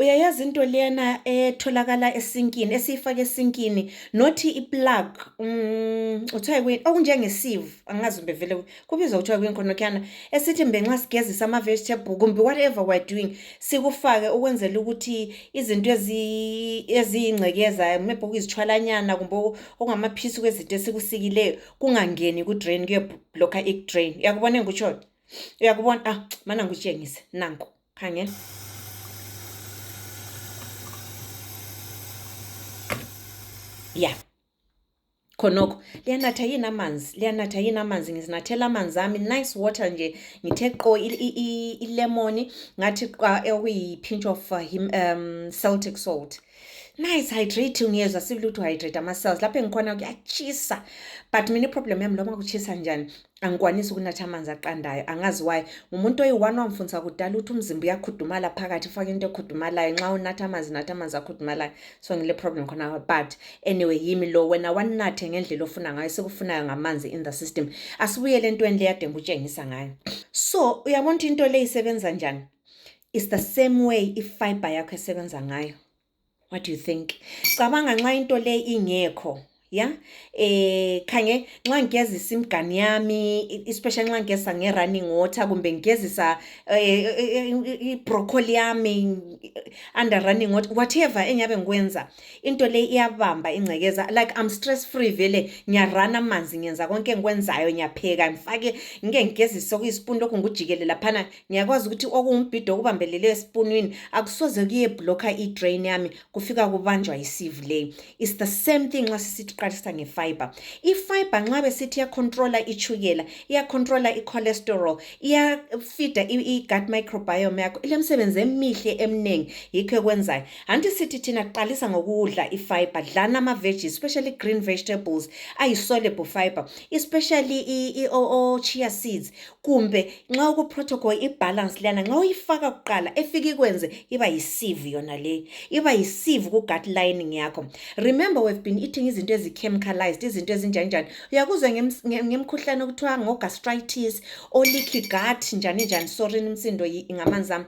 Uyayazi into lena etholakala esinkini esiyifaka esinkini nothi iplug uthiwa kuyini okunjengesieve angazi mbevele kubizwa kuthiwa kuyini khonokuyana esithi mbe nxa sigezisa ama-vegetable kumbe whatever we're doing sikufake ukwenzela ukuthi izinto eziyingcekeza maybe okuyizithwalanyana kumbe okungamaphisi kwezinto esikusikileyo kungangeni ku-drain kuyoblokha i-drain. Uyakubona engikutshoyo? Uyakubona? Mana ngikutshengise nanku khangela. Yeah. Khonoko liyanatha yini amanzi ngizinathela amanzi ami nice water nje ngithe qo ilemon ngathi okuyi-pinch of Celtic salt. Nice hydrating ngiyezwa sibili to hydrate ama-cells lapho engikhona kuyachisa but mina iproblem yami noma kuchisa njani angikwanisi ukunatha amanzi aqandayo angazi why umuntu oyi-1 wamfundisa kudala ukuthi umzimba uyakhudumala phakathi ufake into ekhudumalayo nxa unatha amanzi akhudumalayo so ngile problem khona but anyway yimi lo wena wanathe ngendlela ofuna ngayo sekufunayo ngamanzi in the system asibuyele entweni le yade ngikutshengisa ngayo so uyabona ukuthi into le isebenza njani it's the same way ifiber yakho esebenza ngayo. What do you think? Cabanga nxa into le ingekho ya khange nxa ngigezisa imgani yami especially nxa ngigezisa nge-running water kumbe ngigezisa i-broccoli yami under running water whatever engiyabe ngikwenza into le iyabamba ingcekeza like I'm stress free vele ngiyarana amanzi ngenza konke engikwenzayo ngiyapheka ngifake ngike ngigezise okuyispoon lokhu ngujikele laphana ngiyakwazi ukuthi okumbhido okubambelele espoonini akusoze kuyeblokha i-drain yami kufika kubanjwa isieve le. It's the same thing nxa sisithi qalisa ngefiber. Ifiber nxa besithi iyacontrola ichukela iyacontrola icholesterol iyafida i-gut microbiome yakho ilemsebenzi emihle emningi yikho ekwenzayo anti sithi thina qalisa ngokudla ifiber dlana ama-veggies especially green vegetables ayi-soluble fiber especially chia seeds kumbe nxa ku-protocol i-balance lana nxa uyifaka kuqala efika ikwenze iba yi-sieve yona le iba yi-sieve ku-gut lining yakho. Remember we've been eating izinto ezi-chemicalized izinto ezinjanjani uyakuzwa ngemkhuhlane okuthiwa ngo-gastritis o-leaky gut njani sorry nimsindo ngamanzi ami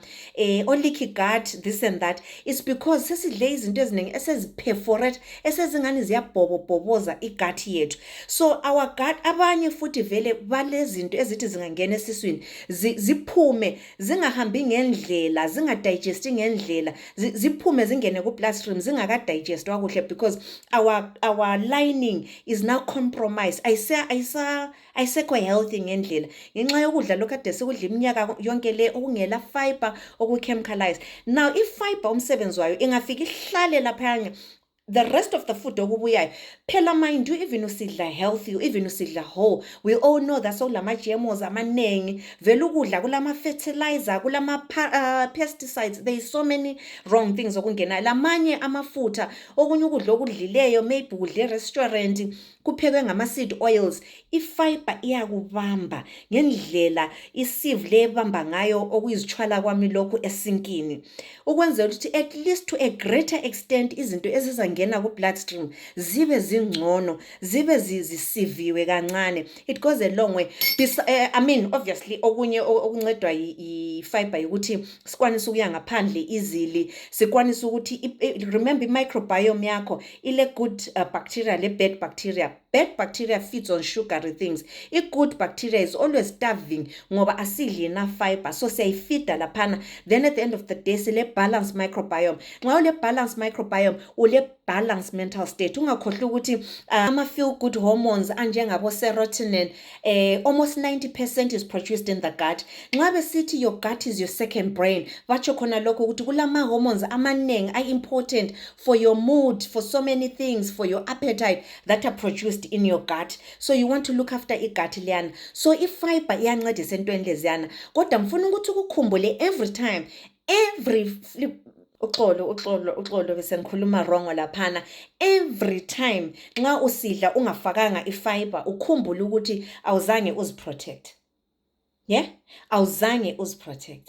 o-leaky gut this and that it's because sesidle izinto eziningi esezi-perforate esezingani ziyabhobobhoboza i-gut yethu so our gut abanye futhi vele balezinto ezithi zingangena esiswini ziphume zingahambi ngendlela zingadigesti ngendlela ziphume zingene ku-bloodstream zingakadigestwa kuhle because our lining is now compromised ayisekho healthy ngendlela ngenxa yokudla lokhu kade sikudla iminyaka yonke le okungela fiber oku-chemicalized. Now i-fiber umsebenzi wayo ingafika ihlale laphayana the rest of the food okubuyayo phela mind you even usidla healthy even usidla whole we all know that sokulama-GMOs amaningi vele ukudla kulama-fertilizer kulama-pesticides there is so many wrong things okungenayo lamanye amafutha okunye ukudla okudlileyo maybe kudle restaurant kuphekwe ngama-seed oils ifiber iyakubamba ngendlela isieve le ebamba ngayo okuyizithwala kwami lokhu esinkini ukwenzela ukuthi at least to a greater extent izinto ezizangena ku-bloodstream zibe zingcono zibe zisiviwe kancane it goes a long way I mean obviously okunye okuncedwa yi-fiber ukuthi sikwanise ukuya ngaphandle easily sikwanise ukuthi remember i-microbiome yakho ile good bacteria le bad bacteria. Bad bacteria feeds on sugary things. I-good bacteria is always starving ngoba asidli enough fiber so siyayifida laphana then at the end of the day sile balance microbiome nxa ule balance microbiome ule balance mental state ungakhohlwa ukuthi ama-feel good hormones anjengabo-serotonin almost 90% is produced in the gut. Nxa besithi your gut is your second brain batsho khona lokho ukuthi kulama-hormones amaningi are-important for your mood for so many things for your appetite that are produced in your gut so you want to look after i-gut liyana so i-fiber iyancedisa entweni leziyana kodwa ngifuna ukuthi ukukhumbule every time uxolo bese ngikhuluma wrong laphana every time nxa usidla ungafakanga i-fiber ukhumbule ukuthi awuzange uziprotect awuzange uziprotect.